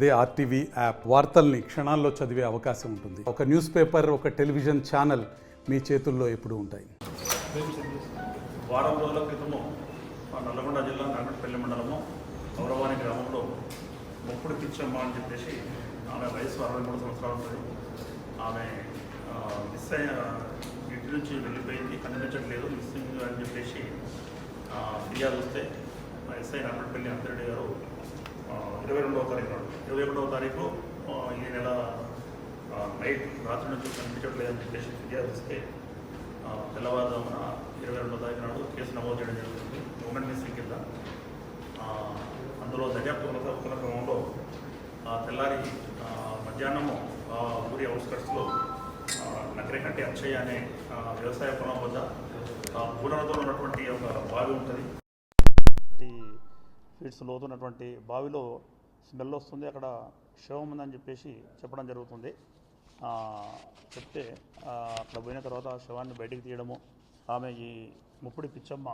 అదే RTV app వార్తల్ని క్షణాల్లో చదివే అవకాశం ఉంటుంది. ఒక న్యూస్ పేపర్, ఒక టెలివిజన్ ఛానల్ మీ చేతుల్లో ఎప్పుడూ ఉంటాయి. వారం రోజుల క్రితము నల్లగొండ జిల్లా నాగపల్లి మండలము గౌరవాని గ్రామంలో మొప్పుడు పిచ్చమ్మ అని చెప్పేసి ఆమె వయసు 63 సంవత్సరాలు ఉంటుంది. ఆమె మిస్ అయిన ఇంటి నుంచి వెళ్ళిపోయింది, కనిపించట్లేదు, మిస్సింగ్ అని చెప్పేసి ఫిర్యాదు వస్తే ఎస్ఐ నాగపల్లి అంతరెడ్డి గారు 22వ తారీఖు నాడు 21వ తారీఖు ఈ నెల నైట్ రాత్రి నుంచి కనిపించట్లేదని చెప్పేసి ఫిర్యాదు ఇస్తే తెల్లవారుజామున 22వ తారీఖు నాడు కేసు నమోదు చేయడం జరుగుతుంది. ఉమెన్ మిస్సింగ్ కింద అందులో దర్యాప్తు కొనసాగుతున్న క్రమంలో తెల్లారి మధ్యాహ్నము ఊరి అవుట్స్కట్స్లో నకరేకంటి అక్షయ్ అనే వ్యవసాయ పొలం వద్ద పూలతో ఉన్నటువంటి ఒక బావి ఉంటుంది. ఫీట్స్ లోతున్నటువంటి బావిలో స్మెల్ వస్తుంది, అక్కడ శవం ఉందని చెప్పేసి చెప్పడం జరుగుతుంది. చెప్తే అక్కడ పోయిన తర్వాత శవాన్ని బయటికి తీయడము, ఆమె ఈ ముప్పుడి పిచ్చమ్మ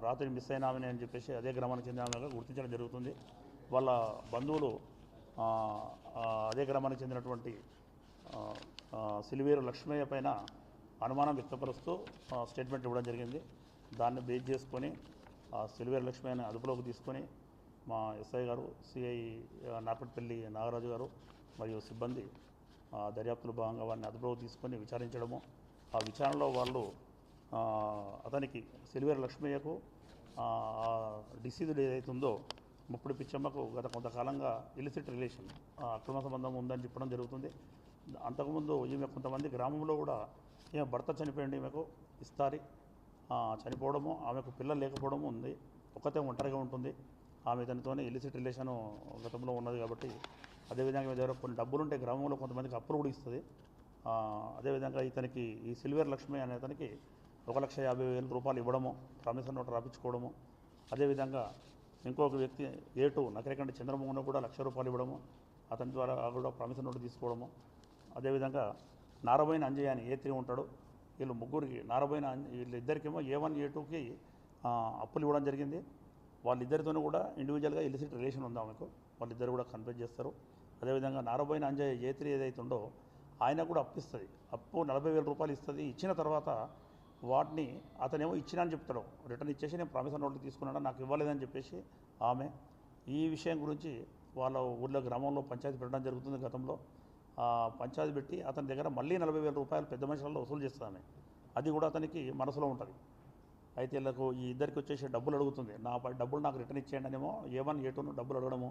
రాత్రి మిస్ అయిన ఆమెని అని చెప్పేసి అదే గ్రామానికి చెందిన ఆమెగా గుర్తించడం జరుగుతుంది. వాళ్ళ బంధువులు అదే గ్రామానికి చెందినటువంటి సిలివేరు లక్ష్మయ్య పైన అనుమానం వ్యక్తపరుస్తూ స్టేట్మెంట్ ఇవ్వడం జరిగింది. దాన్ని బేస్ చేసుకొని సిలివేరు లక్ష్మయ్యని అదుపులోకి తీసుకొని మా ఎస్ఐ గారు, సిఐ నార్పట్పల్లి నాగరాజు గారు మరియు సిబ్బంది దర్యాప్తులో భాగంగా వారిని అదుపులోకి తీసుకొని విచారించడము. ఆ విచారణలో వాళ్ళు అతనికి సిలివేరు లక్ష్మయ్యకు డిసీజుడ్ ఏదైతుందో ముప్పుడు పిచ్చమ్మకు గత కొంతకాలంగా ఇలిసిట్ రిలేషన్ అక్రమ సంబంధం ఉందని చెప్పడం జరుగుతుంది. అంతకుముందు ఈమె కొంతమంది గ్రామంలో కూడా ఈమె భర్త చనిపోయింది, ఈమెకు ఇస్తారి చనిపోవడము, ఆమెకు పిల్లలు లేకపోవడము ఉంది, ఒక్కతే ఒంటరిగా ఉంటుంది. ఆమె తనతోనే ఇలిసిట్ రిలేషను గతంలో ఉన్నది కాబట్టి అదేవిధంగా మీ దగ్గర కొన్ని డబ్బులు ఉంటే గ్రామంలో కొంతమందికి అప్పులు కూడా ఇస్తుంది. అదేవిధంగా ఇతనికి ఈ సిల్వేర్ లక్ష్మి అనే అతనికి 1,50,000 రూపాయలు ఇవ్వడము, ప్రామిసర్ నోట్ రాపించుకోవడము. అదేవిధంగా ఇంకొక వ్యక్తి A2 నకరేకంటి చంద్రమోహన్ కూడా 1,00,000 రూపాయలు ఇవ్వడము, అతని ద్వారా కూడా ప్రామిసర్ నోట్ తీసుకోవడము. అదేవిధంగా నారబోయిన అంజయ్య అని A3 ఉంటాడు. వీళ్ళు ముగ్గురికి నారబోయిన వీళ్ళిద్దరికేమో A1 A2కి అప్పులు ఇవ్వడం జరిగింది. వాళ్ళిద్దరితోనూ కూడా ఇండివిజువల్గా ఇలిసిట్ రిలేషన్ ఉంది ఆమెకు, వాళ్ళిద్దరు కూడా కన్ఫెస్ చేస్తారు. అదేవిధంగా నారబోయిన అంజయ్య A3 ఏదైతే ఉందో ఆయన కూడా అప్పు ఇస్తుంది, అప్పు 40,000 రూపాయలు ఇస్తుంది. ఇచ్చిన తర్వాత వాటిని అతనేమో ఇచ్చినా అని చెప్తాడు, రిటర్న్ ఇచ్చేసి నేను ప్రామిసర్ నోట్లు తీసుకున్నాను, నాకు ఇవ్వలేదని చెప్పేసి ఆమె. ఈ విషయం గురించి వాళ్ళ ఊళ్ళో గ్రామంలో పంచాయతీ పెట్టడం జరుగుతుంది. గతంలో పంచాయతీ పెట్టి అతని దగ్గర మళ్ళీ 40,000 రూపాయలు పెద్ద మనుషులలో వసూలు చేస్తుంది ఆమె. అది కూడా అతనికి మనసులో ఉంటుంది. అయితే వీళ్ళకు ఈ ఇద్దరికి వచ్చేసి డబ్బులు అడుగుతుంది, నా డబ్బులు నాకు రిటర్న్ ఇచ్చేయండి అనేమో A1 A2ను డబ్బులు అడగడము.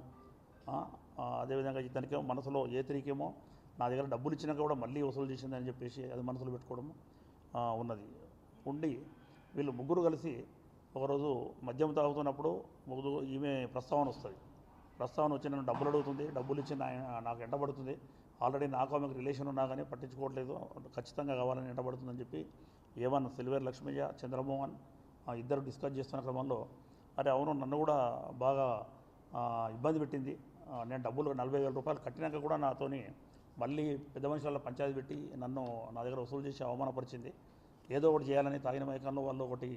అదేవిధంగా ఇతనికేమో మనసులో A3కేమో నా దగ్గర డబ్బులు ఇచ్చినాక కూడా మళ్ళీ వసూలు చేసిందని చెప్పేసి అది మనసులో పెట్టుకోవడము ఉన్నది. ఉండి వీళ్ళు ముగ్గురు కలిసి ఒకరోజు మద్యం తాగుతున్నప్పుడు ఈమె ప్రస్తావన వస్తుంది. ప్రస్తావన వచ్చి నన్ను డబ్బులు అడుగుతుంది, డబ్బులు ఇచ్చి నాకు ఎంటబడుతుంది, ఆల్రెడీ నాకు ఆమెకు రిలేషన్ ఉన్నా కానీ పట్టించుకోవట్లేదు, ఖచ్చితంగా కావాలని ఎంటబడుతుందని చెప్పి A1 సిల్వేర్ లక్ష్మయ్య, చంద్రమోహన్ ఇద్దరు డిస్కస్ చేస్తున్న క్రమంలో అరే అవును నన్ను కూడా బాగా ఇబ్బంది పెట్టింది, నేను డబ్బులు 40,000 రూపాయలు కట్టినాక కూడా నాతోని మళ్ళీ పెద్ద మనుషుల పంచాయతీ పెట్టి నన్ను నా దగ్గర వసూలు చేసి అవమానపరిచింది, ఏదో ఒకటి చేయాలని తాగిన మైకంలో వాళ్ళు ఒకటి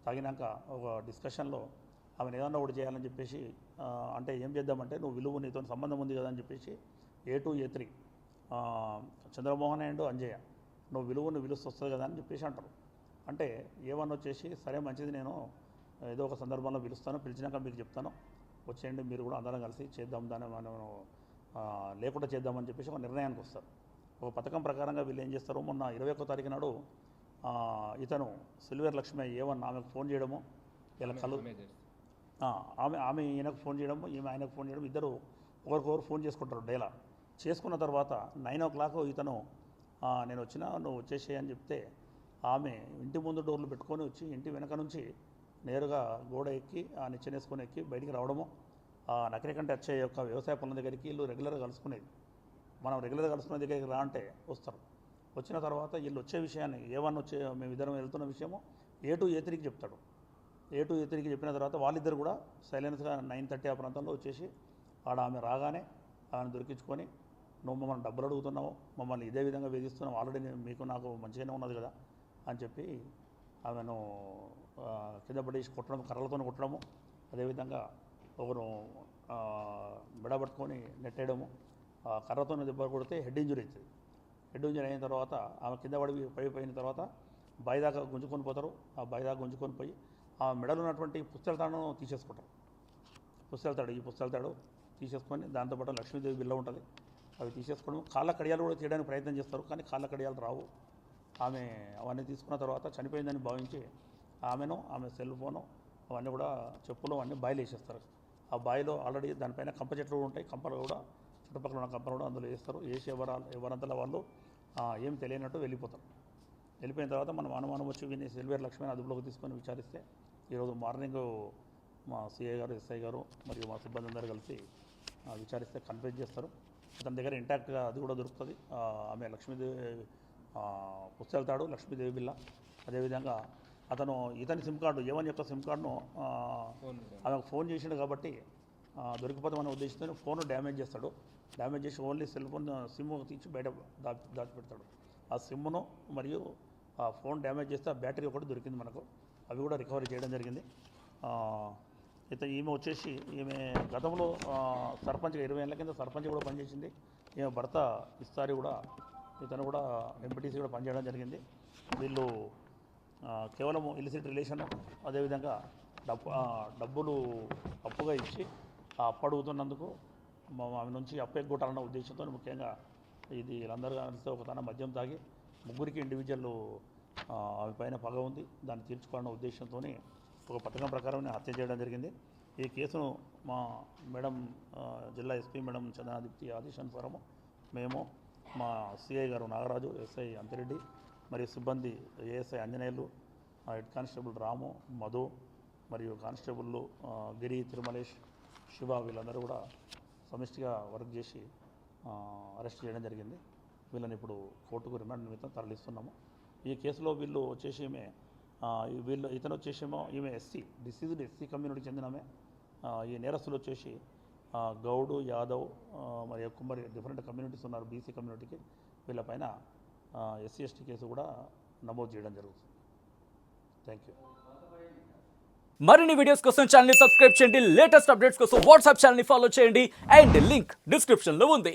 తాగినాక ఒక డిస్కషన్లో ఆమెను ఏదన్నా ఒకటి చేయాలని చెప్పేసి అంటే ఏం చేద్దామంటే నువ్వు విలువ నీతో సంబంధం ఉంది కదా అని చెప్పేసి A2 A3 Chandramohan and Anjaiah నువ్వు విలువను వస్తుంది కదా అని చెప్పేసి అంటారు. అంటే A1 వచ్చేసి సరే మంచిది, నేను ఏదో ఒక సందర్భంలో పిలుస్తాను, పిలిచినాక మీకు చెప్తాను, వచ్చేయండి మీరు కూడా అందరం కలిసి చేద్దాం, దాన్ని మనం లేకుండా చేద్దామని చెప్పేసి ఒక నిర్ణయానికి వస్తారు. ఒక పథకం ప్రకారంగా వీళ్ళు ఏం చేస్తారు, మొన్న 21వ తారీఖు నాడు ఇతను సిల్వేర్ లక్ష్మి A1 ఆమెకు ఫోన్ చేయడము, ఇలా ఆమె ఈయనకు ఫోన్ చేయడము, ఈమె ఆయనకు ఫోన్ చేయడం, ఇద్దరు ఒకరికొకరు ఫోన్ చేసుకుంటారు డైలా. చేసుకున్న తర్వాత 9 o'clock ఇతను నేను వచ్చినా నువ్వు వచ్చేసేయి అని చెప్తే ఆమె ఇంటి ముందు డోర్లు పెట్టుకొని వచ్చి ఇంటి వెనక నుంచి నేరుగా గోడ ఎక్కి నిచ్చెనేసుకొని ఎక్కి బయటికి రావడము. నకరేకంటి వచ్చే యొక్క వ్యవసాయ పనుల దగ్గరికి వీళ్ళు రెగ్యులర్గా కలుసుకునేది. మనం రెగ్యులర్గా కలుసుకునే దగ్గరికి రా అంటే వస్తారు. వచ్చిన తర్వాత వీళ్ళు వచ్చే విషయాన్ని A1 మేము ఇద్దరం వెళ్తున్న విషయము A2 A3కి చెప్తాడు. A2 A3కి చెప్పిన తర్వాత వాళ్ళిద్దరు కూడా సైలెన్స్గా 9:30 ఆ ప్రాంతంలో వచ్చేసి ఆమె రాగానే ఆమెను దొరికించుకొని నువ్వు మమ్మల్ని డబ్బులు అడుగుతున్నావు, మమ్మల్ని ఇదే విధంగా వేధిస్తున్నావు, ఆల్రెడీ మీకు నాకు మంచిగానే ఉన్నది కదా అని చెప్పి ఆమెను కింద పడేసి కొట్టడం, కర్రలతో కొట్టడము. అదేవిధంగా ఒకరు మెడ పట్టుకొని నెట్టేయడము, కర్రతో దెబ్బ కొడితే హెడ్ ఇంజరీ అవుతుంది. హెడ్ ఇంజరీ అయిన తర్వాత ఆమె కింద పడిపోయిన తర్వాత బావి దాకా గుంజుకొని పోతారు. ఆ బావి దాకా గుంజుకొని పోయి ఆ మెడలో ఉన్నటువంటి పుస్తల తాడును తీసేసుకుంటారు. ఈ పుస్తల తాడు తీసేసుకొని దాంతోపాటు లక్ష్మీదేవి బిల్ల ఉంటుంది, అవి తీసేసుకోవడం. కాళ్ళ కడియాలు కూడా తీయడానికి ప్రయత్నం చేస్తారు, కానీ కాళ్ళ కడియాలు రావు. ఆమె అవన్నీ తీసుకున్న తర్వాత చనిపోయిందని భావించి ఆమెను, ఆమె సెల్ ఫోను, అవన్నీ కూడా చెప్పులు అవన్నీ బాయిలు వేసేస్తారు. ఆ బాయిలో ఆల్రెడీ దానిపైన కంప చెట్లు కూడా ఉంటాయి, కంపలు కూడా చుట్టుపక్కల ఉన్న కంపలు కూడా అందులో వేస్తారు. వేసి ఎవరంతలా వాళ్ళు ఏం తెలియనట్టు వెళ్ళిపోతారు. వెళ్ళిపోయిన తర్వాత మనం అనుమానం వచ్చి విని సెల్వేర్ లక్ష్మిని అదుపులోకి తీసుకొని విచారిస్తే ఈరోజు మార్నింగ్ మా సిఐ గారు, ఎస్ఐ గారు మరియు మా సిబ్బంది అందరూ కలిసి విచారిస్తే కన్ఫ్యూజ్ చేస్తారు. అతని దగ్గర ఇంటాక్ట్గా అది కూడా దొరుకుతుంది. ఆమె లక్ష్మీదేవి పుస్తకాలు తాడు, లక్ష్మీదేవి బిల్ల. అదేవిధంగా అతను ఇతని సిమ్ కార్డు, ఏవన్ యొక్క సిమ్ కార్డును ఆమెకు ఫోన్ చేసిండు కాబట్టి దొరికిపోతామనే ఉద్దేశంతో ఫోన్ డ్యామేజ్ చేస్తాడు. డ్యామేజ్ చేసి ఓన్లీ సెల్ ఫోన్ సిమ్ తీసి బయట దాచిపెడతాడు. ఆ సిమ్ను మరియు ఆ ఫోన్ డ్యామేజ్ చేస్తే ఆ బ్యాటరీ ఒకటి దొరికింది మనకు, అవి కూడా రికవరీ చేయడం జరిగింది. ఈమె వచ్చేసి ఈమె గతంలో సర్పంచ్గా 20 ఏళ్ళ కింద సర్పంచ్ కూడా పనిచేసింది. ఈమె భర్త ఇస్తారి కూడా, ఇతను కూడా ఎంపీటీసీ కూడా పనిచేయడం జరిగింది. వీళ్ళు కేవలం ఇలిసిట్ రిలేషన్, అదేవిధంగా డబ్బులు అప్పుగా ఇచ్చి ఆ అప్పు అడుగుతున్నందుకు ఆమె నుంచి అప్పు ఎగ్గొట్టాలన్న ఉద్దేశంతో ముఖ్యంగా ఇది వీళ్ళందరూ కలిసి ఒక తన మద్యం తాగి ముగ్గురికి ఇండివిజువల్ ఆమె పైన పగ ఉంది, దాన్ని తీర్చుకోవాలన్న ఉద్దేశంతో ఒక పథకం ప్రకారం హత్య చేయడం జరిగింది. ఈ కేసును మా మేడం జిల్లా ఎస్పీ మేడం చందనాదిప్తి ఆదేశానుసారము మేము, మా సిఐ గారు నాగరాజు, ఎస్ఐ అంతిరెడ్డి మరియు సిబ్బంది ఏఎస్ఐ ఆంజనేయులు, హెడ్ కానిస్టేబుల్ రాము, మధు మరియు కానిస్టేబుళ్ళు గిరి, తిరుమలేష్, శివ వీళ్ళందరూ కూడా సమిష్టిగా వర్క్ చేసి అరెస్ట్ చేయడం జరిగింది. వీళ్ళని ఇప్పుడు కోర్టుకు రిమాండ్ నిమిత్తం తరలిస్తున్నాము. ఈ కేసులో వీళ్ళు వచ్చేసి ఇతను వచ్చేసేమో ఈమె డిసీజ్డ్ ఎస్సీ కమ్యూనిటీకి చెందినమే. ఈ నేరస్తులు వచ్చేసి గౌడు, యాదవ్ మరియు కుమ్మరి డిఫరెంట్ కమ్యూనిటీస్ ఉన్నారు బీసీ కమ్యూనిటీకి. వీళ్ళపైన ఎస్సీ ఎస్టీ కేసు కూడా నమోదు చేయడం జరుగుతుంది. Thank you. మరిన్ని వీడియోస్ కోసం ఛానల్ ని సబ్స్క్రైబ్ చేయండి. లేటెస్ట్ అప్డేట్స్ కోసం వాట్సాప్ ఛానల్ ని ఫాలో చేయండి. అండ్ లింక్ డిస్క్రిప్షన్ లో ఉంది.